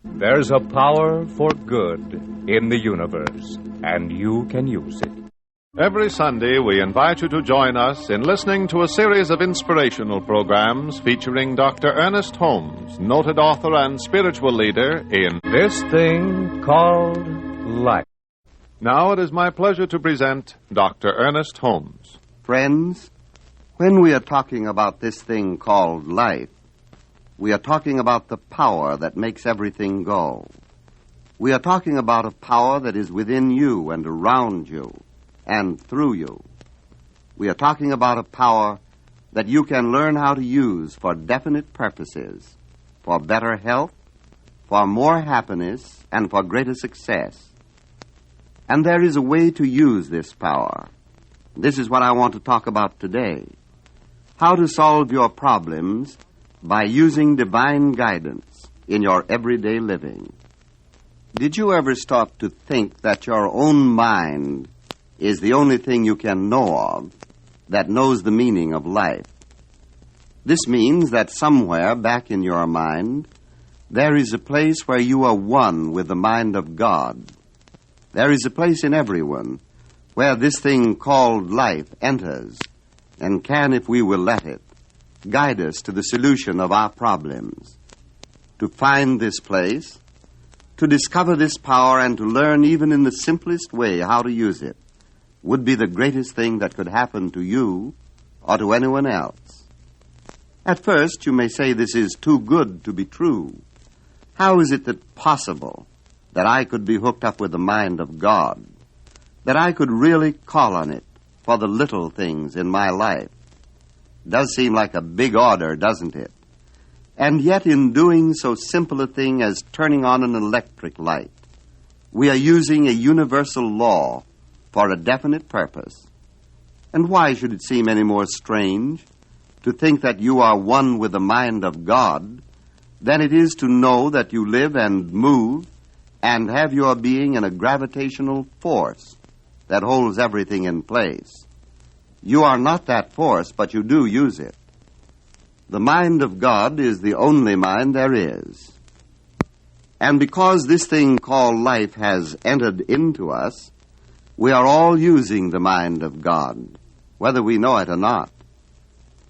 There's a power for good in the universe, and you can use it. Every Sunday, we invite you to join us in listening to a series of inspirational programs featuring Dr. Ernest Holmes, noted author and spiritual leader in This Thing Called Life. Now it is my pleasure to present Dr. Ernest Holmes. Friends, when we are talking about this thing called life, we are talking about the power that makes everything go. We are talking about a power that is within you and around you and through you. We are talking about a power that you can learn how to use for definite purposes, for better health, for more happiness, and for greater success. And there is a way to use this power. This is what I want to talk about today. How to solve your problems by using divine guidance in your everyday living. Did you ever stop to think that your own mind is the only thing you can know of that knows the meaning of life? This means that somewhere back in your mind, there is a place where you are one with the mind of God. There is a place in everyone where this thing called life enters and can, if we will let it, guide us to the solution of our problems. To find this place, to discover this power, and to learn even in the simplest way how to use it would be the greatest thing that could happen to you or to anyone else. At first, you may say this is too good to be true. How is it that possible that I could be hooked up with the mind of God, that I could really call on it for the little things in my life? Does seem like a big order, doesn't it? And yet in doing so simple a thing as turning on an electric light, we are using a universal law for a definite purpose. And why should it seem any more strange to think that you are one with the mind of God than it is to know that you live and move and have your being in a gravitational force that holds everything in place? You are not that force, but you do use it. The mind of God is the only mind there is. And because this thing called life has entered into us, we are all using the mind of God, whether we know it or not.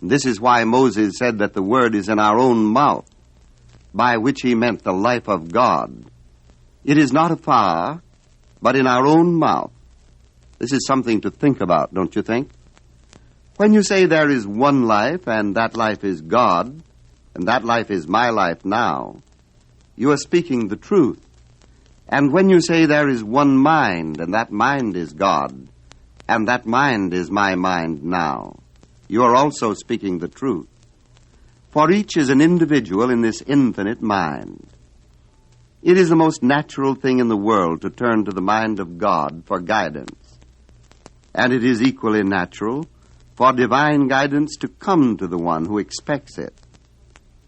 This is why Moses said that the word is in our own mouth, by which he meant the life of God. It is not afar, but in our own mouth. This is something to think about, don't you think? When you say there is one life, and that life is God, and that life is my life now, you are speaking the truth. And when you say there is one mind, and that mind is God, and that mind is my mind now, you are also speaking the truth. For each is an individual in this infinite mind. It is the most natural thing in the world to turn to the mind of God for guidance. And it is equally natural for divine guidance to come to the one who expects it.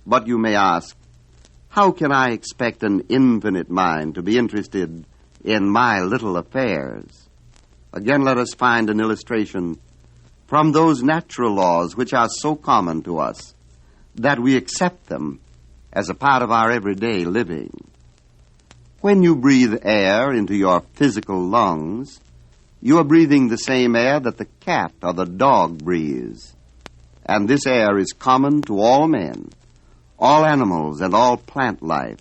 But you may ask, how can I expect an infinite mind to be interested in my little affairs? Again, let us find an illustration from those natural laws which are so common to us that we accept them as a part of our everyday living. When you breathe air into your physical lungs, you are breathing the same air that the cat or the dog breathes. And this air is common to all men, all animals, and all plant life.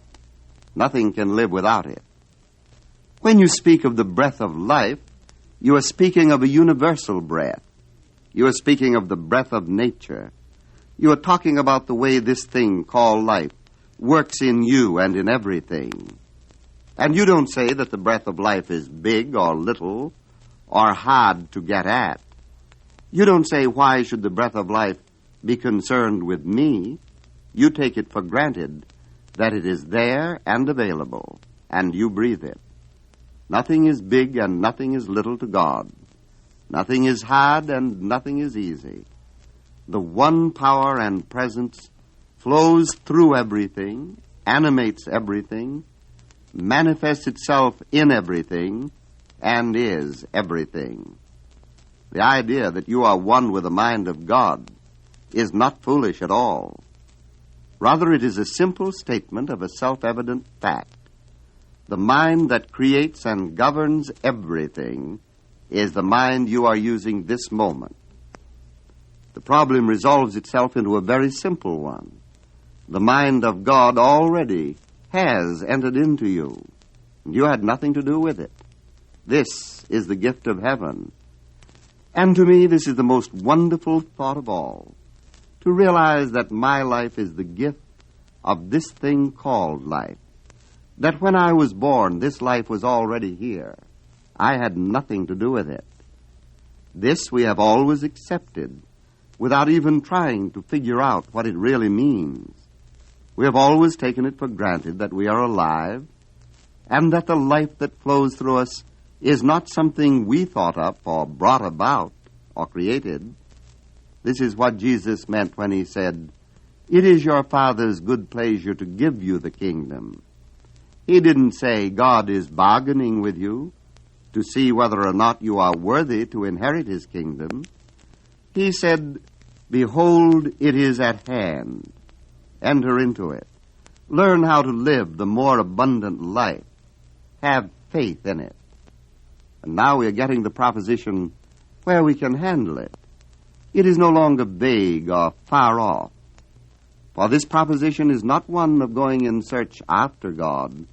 Nothing can live without it. When you speak of the breath of life, you are speaking of a universal breath. You are speaking of the breath of nature. You are talking about the way this thing called life works in you and in everything. And you don't say that the breath of life is big or little, or hard to get at. You don't say, why should the breath of life be concerned with me? You take it for granted that it is there and available, and you breathe it. Nothing is big and nothing is little to God. Nothing is hard and nothing is easy. The one power and presence flows through everything, animates everything, manifests itself in everything, and is everything. The idea that you are one with the mind of God is not foolish at all. Rather, it is a simple statement of a self-evident fact. The mind that creates and governs everything is the mind you are using this moment. The problem resolves itself into a very simple one. The mind of God already has entered into you. You had nothing to do with it. This is the gift of heaven. And to me, this is the most wonderful thought of all, to realize that my life is the gift of this thing called life. That when I was born, this life was already here. I had nothing to do with it. This we have always accepted, without even trying to figure out what it really means. We have always taken it for granted that we are alive, and that the life that flows through us is not something we thought up or brought about or created. This is what Jesus meant when he said, "It is your Father's good pleasure to give you the kingdom." He didn't say God is bargaining with you to see whether or not you are worthy to inherit his kingdom. He said, "Behold, it is at hand. Enter into it. Learn how to live the more abundant life. Have faith in it." And now we are getting the proposition where we can handle it. It is no longer vague or far off. For this proposition is not one of going in search after God,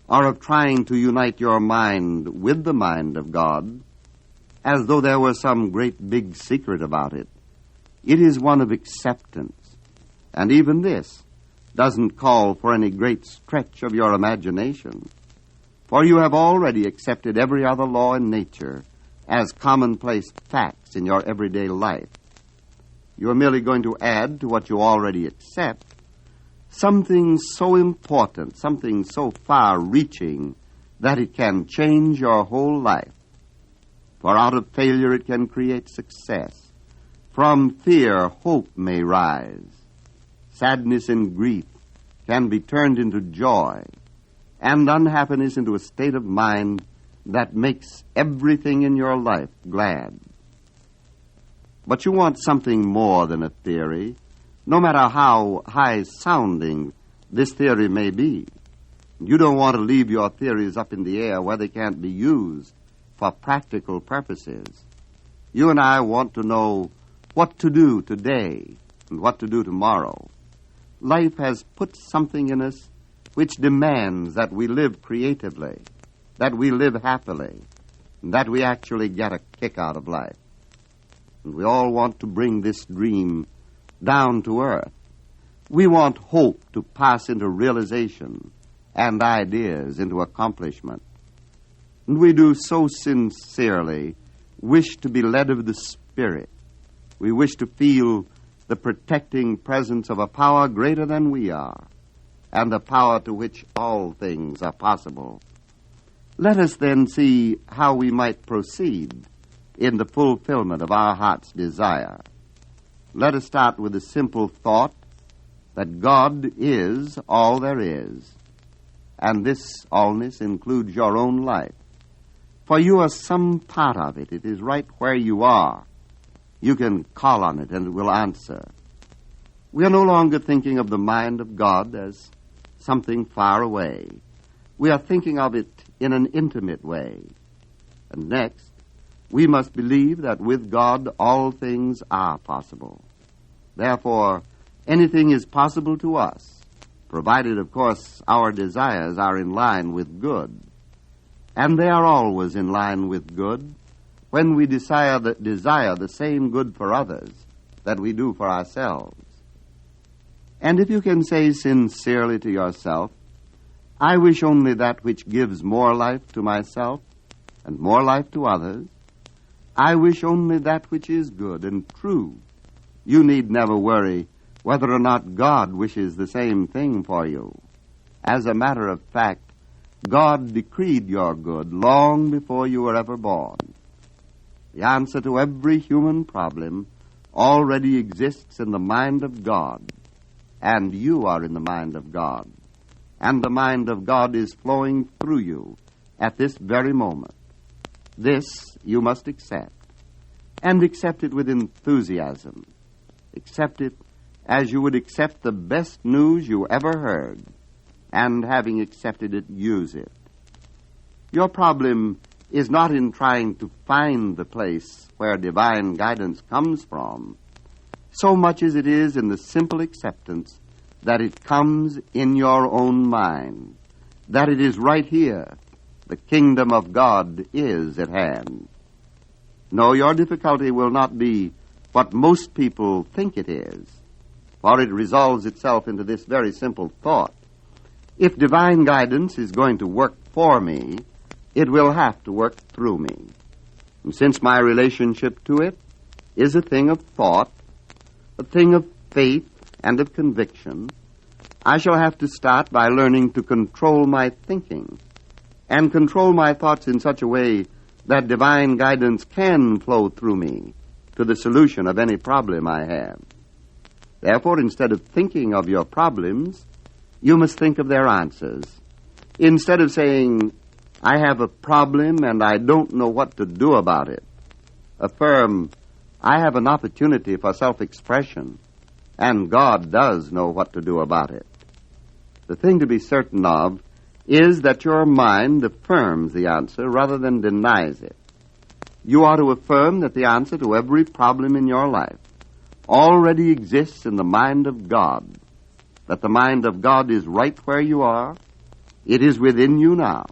or of trying to unite your mind with the mind of God, as though there were some great big secret about it. It is one of acceptance, and even this doesn't call for any great stretch of your imagination, for you have already accepted every other law in nature as commonplace facts in your everyday life. You are merely going to add to what you already accept something so important, something so far-reaching, that it can change your whole life. For out of failure it can create success. From fear, hope may rise. Sadness and grief can be turned into joy, and unhappiness into a state of mind that makes everything in your life glad. But you want something more than a theory, no matter how high-sounding this theory may be. You don't want to leave your theories up in the air where they can't be used for practical purposes. You and I want to know what to do today and what to do tomorrow. Life has put something in us which demands that we live creatively, that we live happily, and that we actually get a kick out of life. And we all want to bring this dream down to earth. We want hope to pass into realization and ideas into accomplishment. And we do so sincerely wish to be led of the Spirit. We wish to feel the protecting presence of a power greater than we are, and the power to which all things are possible. Let us then see how we might proceed in the fulfillment of our heart's desire. Let us start with the simple thought that God is all there is, and this allness includes your own life. For you are some part of it. It is right where you are. You can call on it and it will answer. We are no longer thinking of the mind of God as something far away. We are thinking of it in an intimate way. And next, we must believe that with God all things are possible. Therefore, anything is possible to us, provided, of course, our desires are in line with good. And they are always in line with good when we desire the same good for others that we do for ourselves. And if you can say sincerely to yourself, "I wish only that which gives more life to myself and more life to others. I wish only that which is good and true," you need never worry whether or not God wishes the same thing for you. As a matter of fact, God decreed your good long before you were ever born. The answer to every human problem already exists in the mind of God, and you are in the mind of God, and the mind of God is flowing through you at this very moment. This you must accept, and accept it with enthusiasm. Accept it as you would accept the best news you ever heard, and having accepted it, use it. Your problem is not in trying to find the place where divine guidance comes from, so much as it is in the simple acceptance that it comes in your own mind, that it is right here. The kingdom of God is at hand. No, your difficulty will not be what most people think it is, for it resolves itself into this very simple thought. If divine guidance is going to work for me, it will have to work through me. And since my relationship to it is a thing of thought, a thing of faith and of conviction, I shall have to start by learning to control my thinking and control my thoughts in such a way that divine guidance can flow through me to the solution of any problem I have. Therefore, instead of thinking of your problems, you must think of their answers. Instead of saying, I have a problem and I don't know what to do about it, affirm, I have an opportunity for self-expression, and God does know what to do about it. The thing to be certain of is that your mind affirms the answer rather than denies it. You are to affirm that the answer to every problem in your life already exists in the mind of God, that the mind of God is right where you are. It is within you now.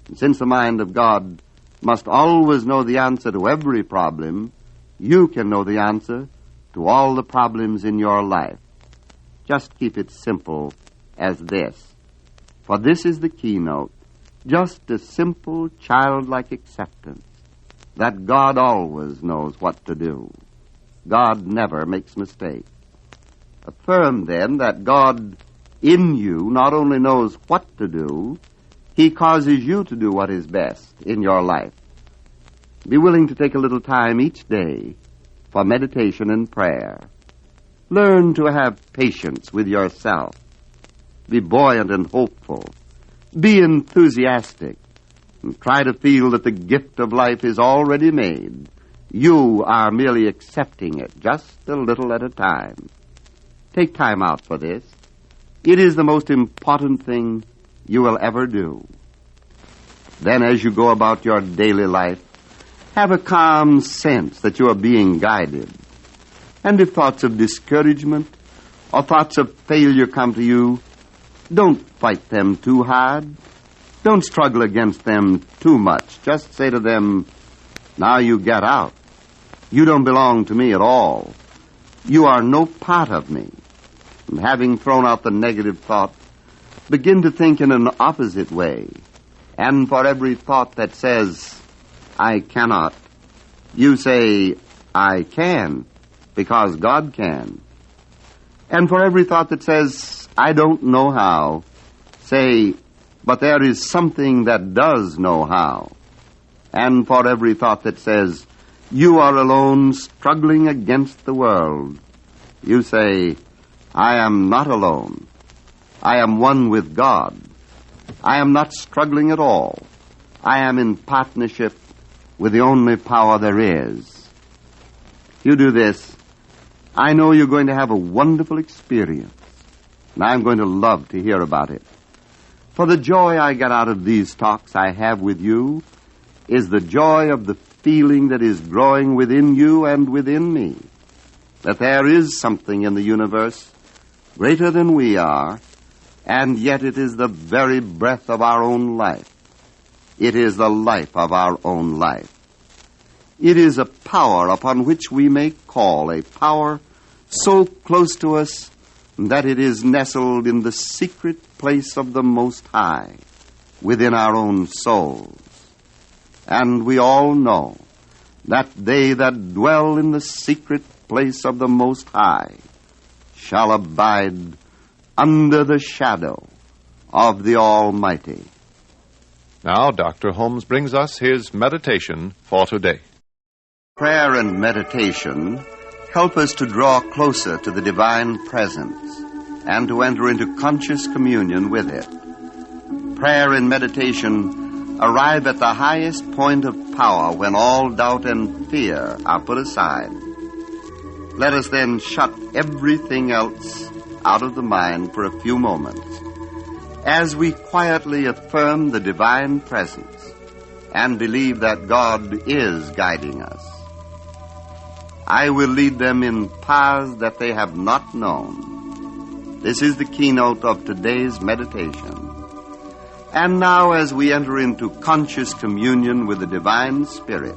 And since the mind of God must always know the answer to every problem, you can know the answer to all the problems in your life. Just keep it simple as this. For this is the keynote, just a simple childlike acceptance that God always knows what to do. God never makes mistakes. Affirm then that God in you not only knows what to do, He causes you to do what is best in your life. Be willing to take a little time each day for meditation and prayer. Learn to have patience with yourself. Be buoyant and hopeful. Be enthusiastic. And try to feel that the gift of life is already made. You are merely accepting it, just a little at a time. Take time out for this. It is the most important thing you will ever do. Then as you go about your daily life, have a calm sense that you are being guided. And if thoughts of discouragement or thoughts of failure come to you, don't fight them too hard. Don't struggle against them too much. Just say to them, now you get out. You don't belong to me at all. You are no part of me. And having thrown out the negative thought, begin to think in an opposite way. And for every thought that says, I cannot, you say, I can, because God can. And for every thought that says, I don't know how, say, but there is something that does know how. And for every thought that says, you are alone struggling against the world, you say, I am not alone. I am one with God. I am not struggling at all. I am in partnership with the only power there is. You do this, I know you're going to have a wonderful experience, and I'm going to love to hear about it. For the joy I get out of these talks I have with you is the joy of the feeling that is growing within you and within me, that there is something in the universe greater than we are, and yet it is the very breath of our own life. It is the life of our own life. It is a power upon which we may call, a power so close to us that it is nestled in the secret place of the Most High within our own souls. And we all know that they that dwell in the secret place of the Most High shall abide under the shadow of the Almighty. Now, Dr. Holmes brings us his meditation for today. Prayer and meditation help us to draw closer to the divine presence and to enter into conscious communion with it. Prayer and meditation arrive at the highest point of power when all doubt and fear are put aside. Let us then shut everything else out of the mind for a few moments as we quietly affirm the divine presence and believe that God is guiding us. I will lead them in paths that they have not known. This is the keynote of today's meditation. And now, as we enter into conscious communion with the Divine Spirit,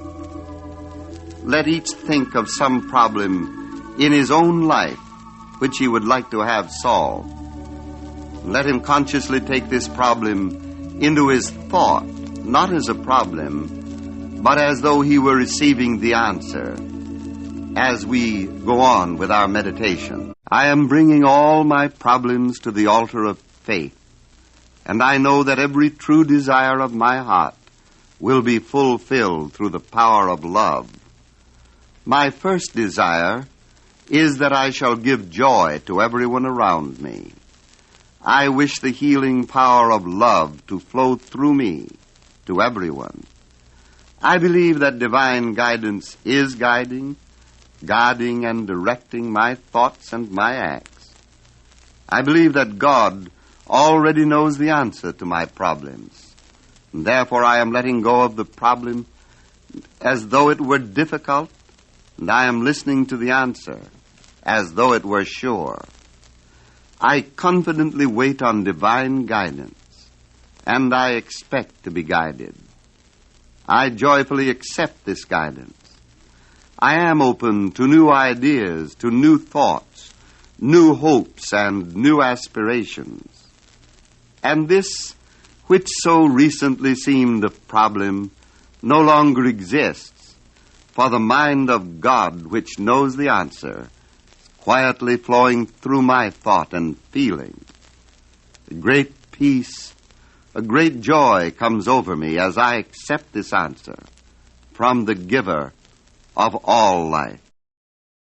let each think of some problem in his own life which he would like to have solved. Let him consciously take this problem into his thought, not as a problem, but as though he were receiving the answer as we go on with our meditation. I am bringing all my problems to the altar of faith, and I know that every true desire of my heart will be fulfilled through the power of love. My first desire is that I shall give joy to everyone around me. I wish the healing power of love to flow through me to everyone. I believe that divine guidance is guiding and directing my thoughts and my acts. I believe that God already knows the answer to my problems. And therefore, I am letting go of the problem as though it were difficult, and I am listening to the answer as though it were sure. I confidently wait on divine guidance, and I expect to be guided. I joyfully accept this guidance. I am open to new ideas, to new thoughts, new hopes, and new aspirations. And this, which so recently seemed a problem, no longer exists, for the mind of God, which knows the answer, is quietly flowing through my thought and feeling. A great peace, a great joy comes over me as I accept this answer from the giver of all life.